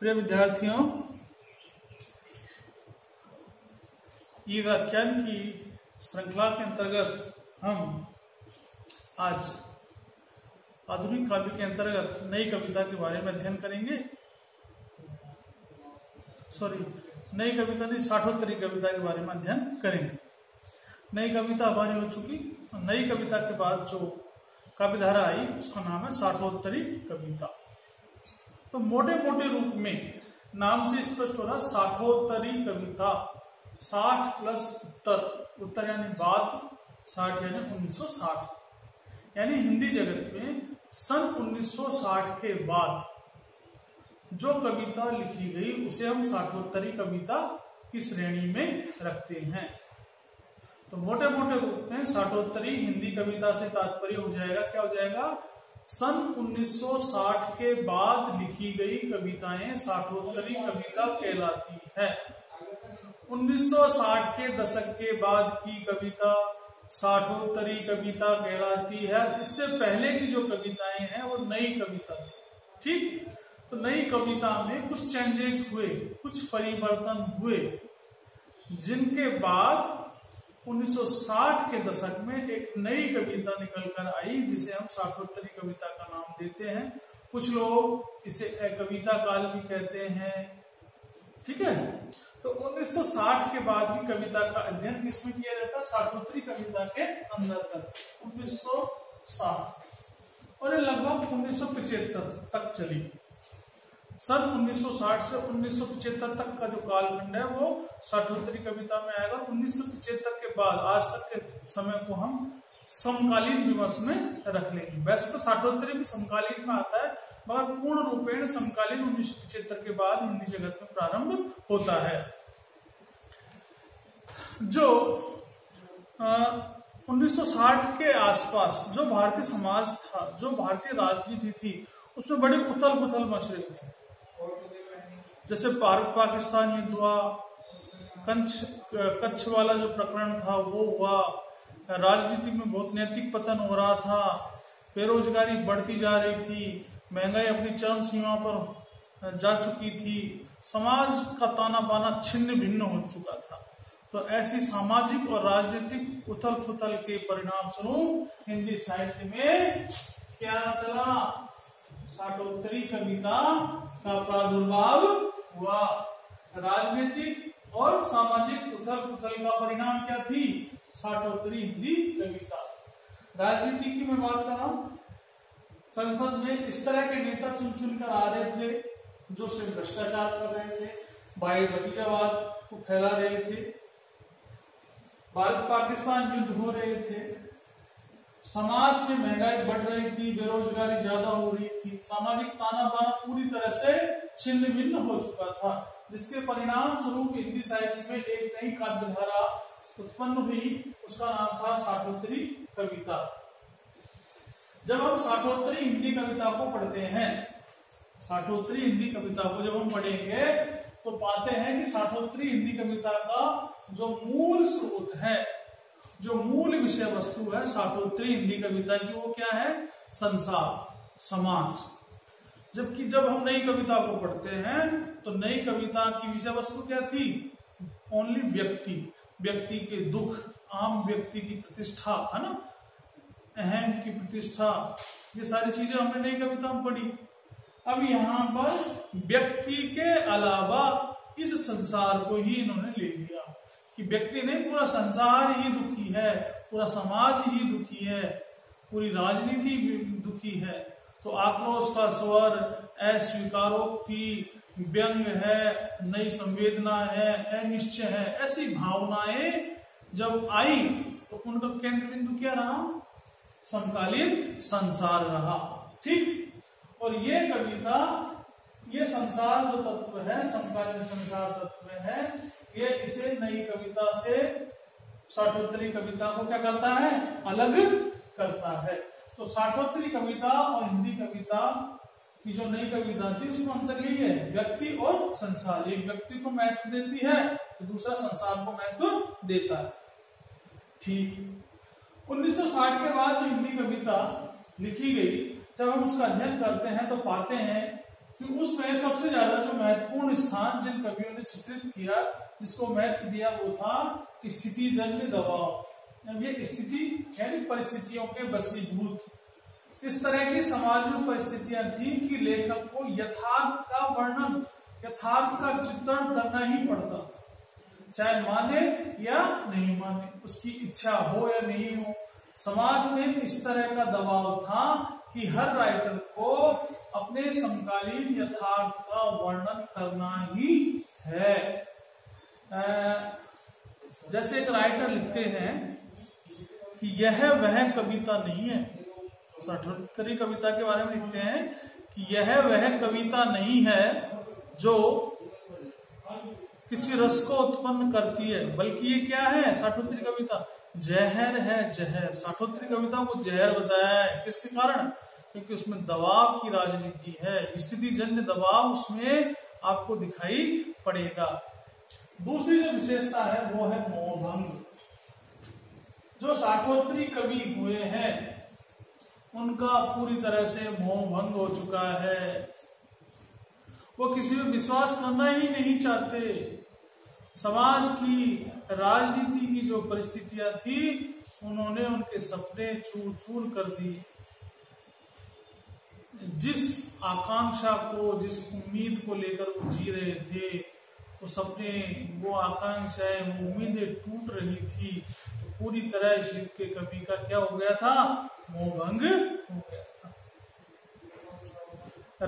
प्रिय विद्यार्थियों, ये व्याख्यान की श्रृंखला के अंतर्गत हम आज आधुनिक काव्य के अंतर्गत नई कविता के बारे में अध्ययन करेंगे। नई कविता नहीं, साठोत्तरी कविता के बारे में अध्ययन करेंगे। नई कविता हमारी हो चुकी, नई कविता के बाद जो काव्यधारा आई उसका नाम है साठोत्तरी कविता। तो मोटे मोटे रूप में नाम से स्पष्ट हो रहा साठोत्तरी कविता। 60 प्लस उत्तर यानी बाद, 60 यानी 1960, यानी हिंदी जगत में सन 1960 के बाद जो कविता लिखी गई उसे हम साठोत्तरी कविता की श्रेणी में रखते हैं। तो मोटे मोटे रूप में साठोत्तरी हिंदी कविता से तात्पर्य हो जाएगा, क्या हो जाएगा, सन 1960 के बाद लिखी गई कविताएं साठोत्तरी कविता कहलाती है। 1960 के दशक के बाद की कविता साठोत्तरी कविता कहलाती है। इससे पहले की जो कविताएं हैं वो नई कविता थी। ठीक, तो नई कविता में कुछ चेंजेस हुए, कुछ परिवर्तन हुए, जिनके बाद 1960 के दशक में एक नई कविता निकल कर आई जिसे हम साठोत्तरी कविता का नाम देते हैं। कुछ लोग इसे कविता काल भी कहते हैं। ठीक है, तो 1960 के बाद की कविता का अध्ययन किसमें किया जाता है, साठोत्तरी कविता के अंतर्गत 1960, और ये लगभग 1975 तक चली। सन 1960 से 1975 तक का जो कालखंड है वो साठोत्तरी कविता में आएगा। 1975 के बाद आज तक के समय को हम समकालीन विमर्श में रख लेंगे। वैसे तो साठोत्तरी भी समकालीन में आता है, मगर पूर्ण रूपेण समकालीन 1975 के बाद हिंदी जगत में प्रारंभ होता है। जो 1960 के आसपास जो भारतीय समाज था, जो भारतीय राजनीति थी, उसमें बड़ी उथल पुथल मच रही थी। जैसे भारत पाकिस्तान युद्ध हुआ, कच्छ वाला जो प्रकरण था वो हुआ, राजनीति में बहुत नैतिक पतन हो रहा था, बेरोजगारी बढ़ती जा रही थी, महंगाई अपनी चरम सीमा पर जा चुकी थी, समाज का ताना बाना छिन्न भिन्न हो चुका था। तो ऐसी सामाजिक और राजनीतिक उथल पुथल के परिणाम स्वरूप हिंदी साहित्य में क्या चला, साठोत्तरी कविता का प्रादुर्भाव हुआ। राजनीतिक और सामाजिक उथल पुथल का परिणाम क्या थी, साठोत्तरी हिंदी कविता। राजनीति की मैं बात कर रहा हूं, संसद में इस तरह के नेता चुन चुन कर आ रहे थे जो सिर्फ भ्रष्टाचार कर रहे थे, भाई भतीजावाद को फैला रहे थे, भारत पाकिस्तान युद्ध हो रहे थे, समाज में महंगाई बढ़ रही थी, बेरोजगारी ज्यादा हो रही थी, सामाजिक ताना बाना पूरी तरह से छिन्न भिन्न हो चुका था, जिसके परिणाम स्वरूप हिंदी साहित्य में एक नई काव्यधारा उत्पन्न हुई। उसका नाम था साठोत्तरी कविता। जब हम साठोत्तरी हिंदी कविता को पढ़ते हैं, साठोत्तरी हिंदी कविता को जब हम पढ़ेंगे तो पाते हैं कि साठोत्तरी हिंदी कविता का जो मूल स्रोत है, जो मूल विषय वस्तु है साठोत्तरी हिंदी कविता की, वो क्या है, संसार, समाज। जबकि जब हम नई कविता को पढ़ते हैं तो नई कविता की विषय वस्तु क्या थी, ओनली व्यक्ति, व्यक्ति के दुख, आम व्यक्ति की प्रतिष्ठा, है ना, अहम की प्रतिष्ठा, ये सारी चीजें हमने नई कविता में पढ़ी। अब यहाँ पर व्यक्ति के अलावा इस संसार को ही इन्होंने ले लिया कि व्यक्ति नहीं, पूरा संसार ही दुखी है, पूरा समाज ही दुखी है, पूरी राजनीति दुखी है। तो आक्रोश का स्वर, अस्वीकारोक्ति, व्यंग है, नई संवेदना है, अनिश्चय है, ऐसी भावनाएं जब आई तो उनका केंद्र बिंदु क्या रहा, समकालीन संसार रहा। ठीक, और ये कविता, ये संसार जो तत्व है, समकालीन संसार तत्व है, ये इसे नई कविता से, साठोत्तरी कविता को क्या करता है, अलग करता है। तो साठोत्तरी कविता और हिंदी कविता की जो नई कविता थी उसमें अंतर यही है, व्यक्ति और संसार। एक व्यक्ति को महत्व देती है तो दूसरा संसार को महत्व देता है। ठीक, 1960 के बाद जो हिंदी कविता लिखी गई, जब हम उसका अध्ययन करते हैं तो पाते हैं कि उसमें सबसे ज्यादा जो महत्वपूर्ण स्थान जिन कवियों ने चित्रित किया, जिसको महत्व दिया, वो था स्थितिजन्य दबाव। ये स्थिति यानी परिस्थितियों के वशीभूत, इस तरह की समाज में परिस्थितियां थी कि लेखक को यथार्थ का वर्णन, यथार्थ का चित्रण करना ही पड़ता था, चाहे माने या नहीं माने, उसकी इच्छा हो या नहीं हो। समाज में इस तरह का दबाव था कि हर राइटर को अपने समकालीन यथार्थ का वर्णन करना ही है। जैसे एक राइटर लिखते हैं कि यह वह कविता नहीं है, साठोत्तरी कविता के बारे में लिखते हैं कि यह वह कविता नहीं है जो किसी रस को उत्पन्न करती है, बल्कि ये क्या है, साठोत्तरी कविता जहर है, जहर। साठोत्तरी कविता को जहर बताया है, किसके कारण? क्योंकि उसमें दबाव की राजनीति है, स्थितिजन्य दबाव उसमें आपको दिखाई पड़ेगा। दूसरी जो विशेषता है वो है मोहभंग। जो साठोत्तरी कवि हुए हैं उनका पूरी तरह से मोहभंग हो चुका है, वो किसी में विश्वास करना ही नहीं चाहते। समाज की राजनीति की जो परिस्थितियां थी उन्होंने उनके सपने चूर चूर कर दिए। जिस आकांक्षा को, जिस उम्मीद को लेकर वो जी रहे थे, वो सपने, वो आकांक्षाएं, वो उम्मीदें टूट रही थी, तो पूरी तरह इस युग के कवि का क्या हो गया था, मोहभंग हो गया था।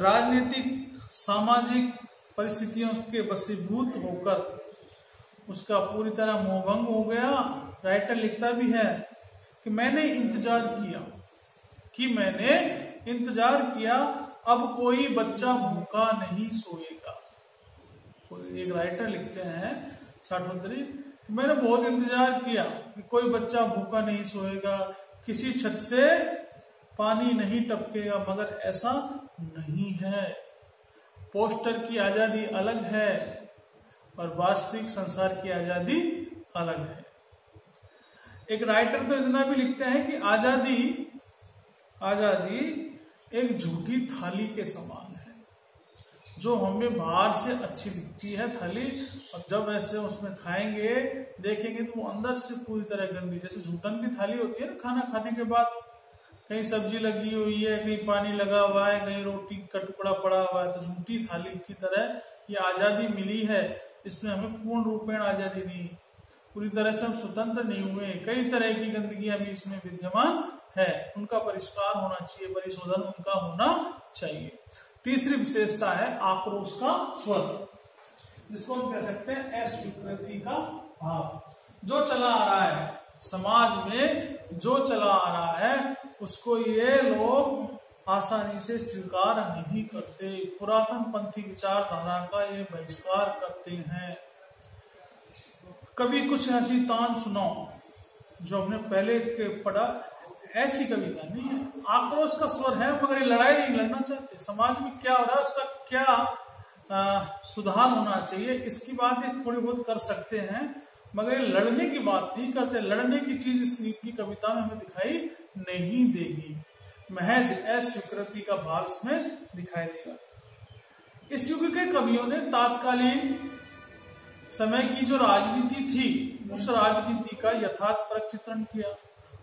राजनीतिक सामाजिक परिस्थितियों के वशीभूत होकर उसका पूरी तरह मोहभंग हो गया। राइटर लिखता भी है कि मैंने इंतजार किया, अब कोई बच्चा भूखा नहीं सोएगा। एक राइटर लिखते हैं साठोत्तरी, मैंने बहुत इंतजार किया कि कोई बच्चा भूखा नहीं सोएगा, किसी छत से पानी नहीं टपकेगा, मगर ऐसा नहीं है। पोस्टर की आजादी अलग है और वास्तविक संसार की आजादी अलग है। एक राइटर तो इतना भी लिखते हैं कि आजादी एक झूठी थाली के समान है, जो हमें बाहर से अच्छी दिखती है थाली, और जब ऐसे उसमें खाएंगे, देखेंगे तो वो अंदर से पूरी तरह गंदी। जैसे झूठन की थाली होती है ना, खाना खाने के बाद कहीं सब्जी लगी हुई है, कहीं पानी लगा हुआ है, कहीं रोटी का टुकड़ा पड़ा हुआ है, तो झूठी थाली की तरह ये आजादी मिली है, इसमें हमें पूर्ण रूपेण आजादी नहीं, पूरी तरह से हम स्वतंत्र नहीं हुए, कई तरह की गंदगियां भी इसमें विद्यमान है, उनका परिष्कार होना चाहिए, परिशोधन उनका होना चाहिए। तीसरी विशेषता है आक्रोश का स्वर, जिसको हम कह सकते हैं अस्वीकृति का भाव। जो चला आ रहा है समाज में, जो चला आ रहा है उसको ये लोग आसानी से स्वीकार नहीं करते, पुरातन पंथी विचारधारा का ये बहिष्कार करते हैं। कभी कुछ ऐसी तान सुनाओ जो हमने पहले के पढ़ा, ऐसी कविता नहीं है, आक्रोश का स्वर है, मगर ये लड़ाई नहीं लड़ना चाहते। समाज में क्या हो रहा है उसका क्या सुधार होना चाहिए, इसकी बात ये थोड़ी बहुत कर सकते हैं, मगर ये लड़ने की बात नहीं करते। लड़ने की चीज इस की कविता में हमें दिखाई नहीं देगी, महज अस्वीकृति का भाव इसमें दिखाई देगा। इस युग के कवियों ने तात्कालीन समय की जो राजनीति थी उस राजनीति का यथार्थपरक चित्रण किया,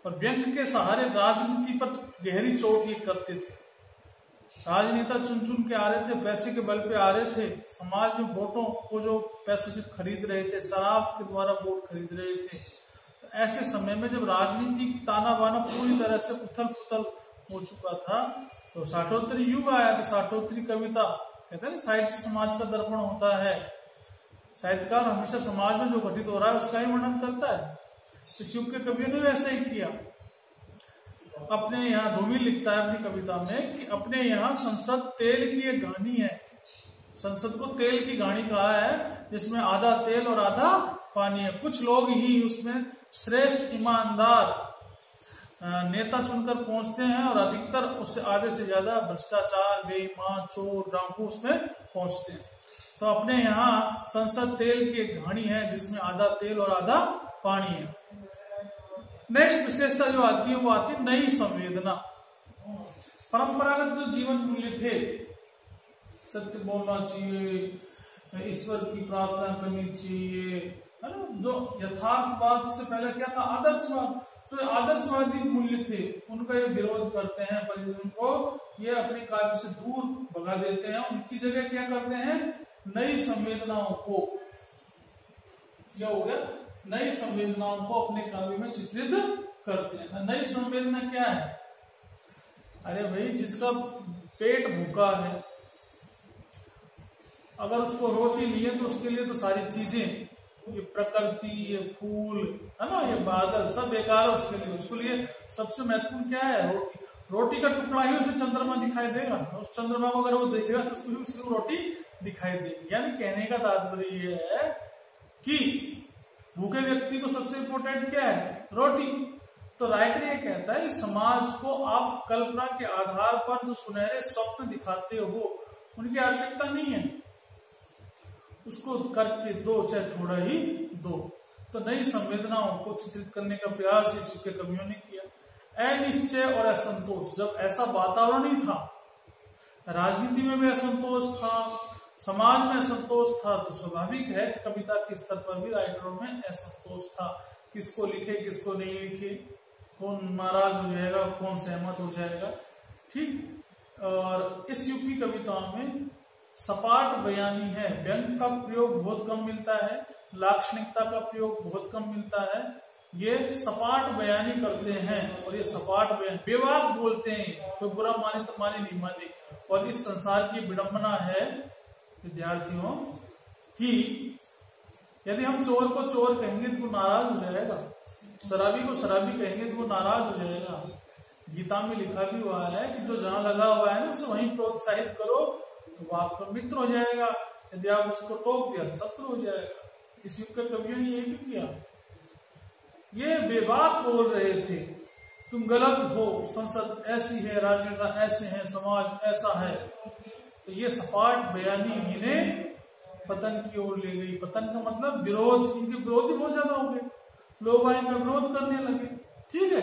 और व्यंग के सहारे राजनीति पर गहरी चोट ये करते थे। राजनेता चुन चुन के आ रहे थे, पैसे के बल पे आ रहे थे, समाज में वोटों को जो पैसों से खरीद रहे थे, शराब के द्वारा वोट खरीद रहे थे। तो ऐसे समय में जब राजनीतिक ताना बाना पूरी तरह से उथल पुथल हो चुका था, तो साठोत्तरी युग आया। तो साठोत्तरी कविता कहते हैं ना, साहित्य समाज का दर्पण होता है। साहित्यकार हमेशा समाज में जो घटित हो रहा है उसका ही वर्णन करता है। इस युग के कवियों ने ऐसा ही किया। अपने यहाँ धूमिल लिखता है अपनी कविता में कि अपने यहाँ संसद तेल की एक घानी है। संसद को तेल की घानी कहा है, जिसमें आधा तेल और आधा पानी है। कुछ लोग ही उसमें श्रेष्ठ ईमानदार नेता चुनकर पहुंचते हैं, और अधिकतर उससे आधे से ज्यादा भ्रष्टाचार, बेईमान, चोर, डाकू उसमें पहुंचते हैं। तो अपने यहाँ संसद तेल की एक घानी है, जिसमें आधा तेल और आधा पानी है। नेक्स्ट विशेषता जो आती है वो आती है नई संवेदना। परंपरागत जो जीवन मूल्य थे सत्य बोलना चाहिए, ईश्वर की प्रार्थना करनी चाहिए, है ना। जो यथार्थवाद से पहले क्या था, आदर्शवाद। जो आदर्शवादी मूल्य थे उनका ये विरोध करते हैं, पर उनको ये अपने कार्य से दूर भगा देते हैं। उनकी जगह क्या करते हैं, नई संवेदनाओं को, क्या हो गया, नई संवेदनाओं को अपने काव्य में चित्रित करते हैं। नई संवेदना क्या है, अरे भाई जिसका पेट भूखा है, अगर उसको रोटी नहीं है तो उसके लिए तो सारी चीजें, ये प्रकृति, ये फूल, है ना, ये बादल, सब बेकार है उसके लिए। उसके लिए सबसे महत्वपूर्ण क्या है, रोटी। रोटी का टुकड़ा ही उसे चंद्रमा दिखाई देगा, उस चंद्रमा को अगर वो देखेगा तो उसको रोटी दिखाई देगी। यानी कहने का तात्पर्य ये है कि भूखे व्यक्ति को सबसे इंपॉर्टेंट क्या है, रोटी। तो राइटर ये कहता है समाज को आप कल्पना के आधार पर जो सुनहरे स्वप्न दिखाते हो उनकी आवश्यकता नहीं है, उसको करके दो, चाहे थोड़ा ही दो। तो नई संवेदनाओं को चित्रित करने का प्रयास इस युग के कवियों ने किया। अनिश्चय और असंतोष, जब ऐसा वातावरण ही था, राजनीति में भी असंतोष था, समाज में असंतोष था, तो स्वाभाविक है कविता के स्तर पर भी राइटरों में असंतोष था। किसको लिखे, किसको नहीं लिखे, कौन नाराज हो जाएगा, कौन सहमत हो जाएगा, ठीक। और इस युग की कविताओं में सपाट बयानी है, व्यंग का प्रयोग बहुत कम मिलता है, लाक्षणिकता का प्रयोग बहुत कम मिलता है। ये सपाट बयानी करते हैं और ये सपाट बयान बेबाक बोलते हैं, कोई बुरा माने तो माने, नहीं माने। और इस संसार की विडंबना है विद्यार्थियों कि यदि हम चोर को चोर कहेंगे तो वो नाराज हो जाएगा, शराबी को शराबी कहेंगे तो वो नाराज हो जाएगा। गीता में लिखा भी हुआ है कि जो जहां लगा हुआ है ना उसे वहीं प्रोत्साहित करो तो वो आपका मित्र हो जाएगा, यदि आप उसको टोक दिया तो शत्रु हो जाएगा। इस युग के कवियों ने ये किया, ये बेबाक बोल रहे थे, तुम गलत हो, संसद ऐसी है, राजनेता ऐसे हैं, समाज ऐसा है। तो ये सपाट बयानी इन्हें पतन की ओर ले गई। पतन का मतलब विरोध, इनके विरोधी बहुत ज्यादा हो गए, लोग इनका विरोध करने लगे, ठीक है।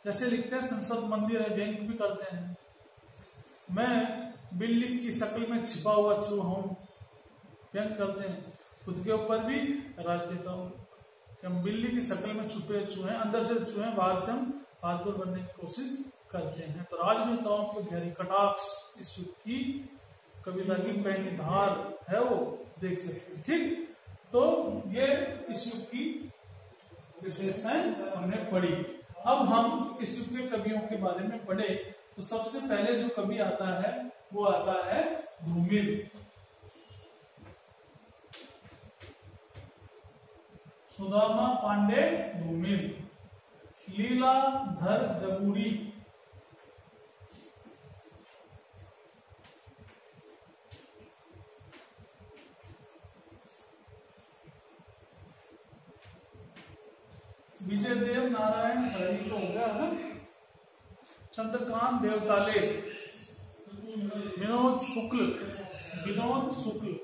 जैसे लिखते हैं संसद मंदिर है, व्यंग भी करते हैं, मैं बिल्ली की शक्ल में छिपा हुआ चूहा हूं, व्यंग करते हैं। खुद के ऊपर भी, राजनेताओं कि हम बिल्ली की शक्ल में छुपे चूहे, अंदर से चूहे, बाहर से हम बहादुर बनने की कोशिश करते हैं। तो राजनेताओं को गहरी कटाक्ष इस युग की कविता की पहली धार है, वो देख सकते हैं, ठीक। तो ये इस युग की विशेषताएं हमने पढ़ी। अब हम इस युग के कवियों के बारे में पढ़े तो सबसे पहले जो कवि आता है वो आता है धूमिल। सुदामा पांडे धूमिल। लीलाधर जगूड़ी, विजय देव नारायण झरी तो हो गया है ना, चंद्रकांत देवताले, विनोद शुक्ल, विनोद शुक्ल,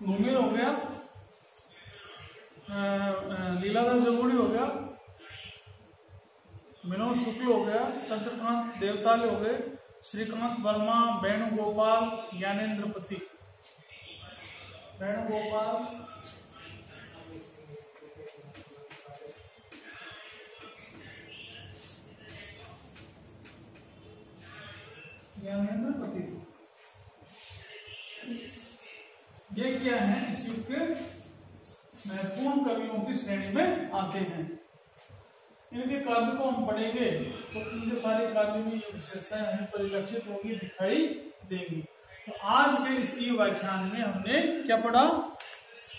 धूमिल हो गया, लीलाधर जगूड़ी हो गया, विनोद शुक्ल हो गया, चंद्रकांत देवताले हो गए, श्रीकांत वर्मा, वेणुगोपाल, ज्ञानेन्द्रपति। वेणुगोपाल, ज्ञानेन्द्रपति, ये क्या है, इस युग के महत्वपूर्ण कवियों की श्रेणी में आते हैं। इनके काव्य को हम पढ़ेंगे तो इनके सारे काव्य में ये विशेषताएं हमें परिलक्षित होंगी, दिखाई देंगी। तो आज के इस ई व्याख्यान में हमने क्या पढ़ा,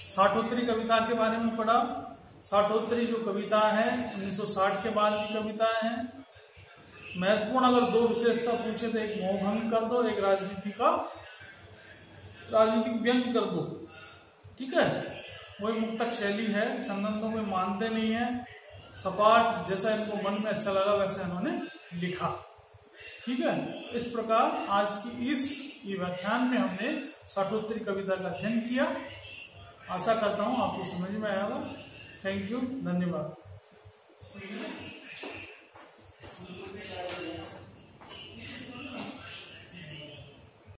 साठोत्तरी कविता के बारे में पढ़ा। साठोत्तरी जो कविता है 1960 के बाद की कविता है। महत्वपूर्ण अगर दो विशेषता पूछे तो एक मोहभंग कर दो, एक राजनीतिक व्यंग कर दो, ठीक है। वही मुक्तक शैली है, छंदों को मानते नहीं है, सपाट, जैसा इनको मन में अच्छा लगा वैसा इन्होंने लिखा। ठीक है, इस प्रकार आज की इस व्याख्यान में हमने शाठोत्तरी कविता का अध्ययन किया। आशा करता हूं आपको समझ में आएगा। थैंक यू, धन्यवाद।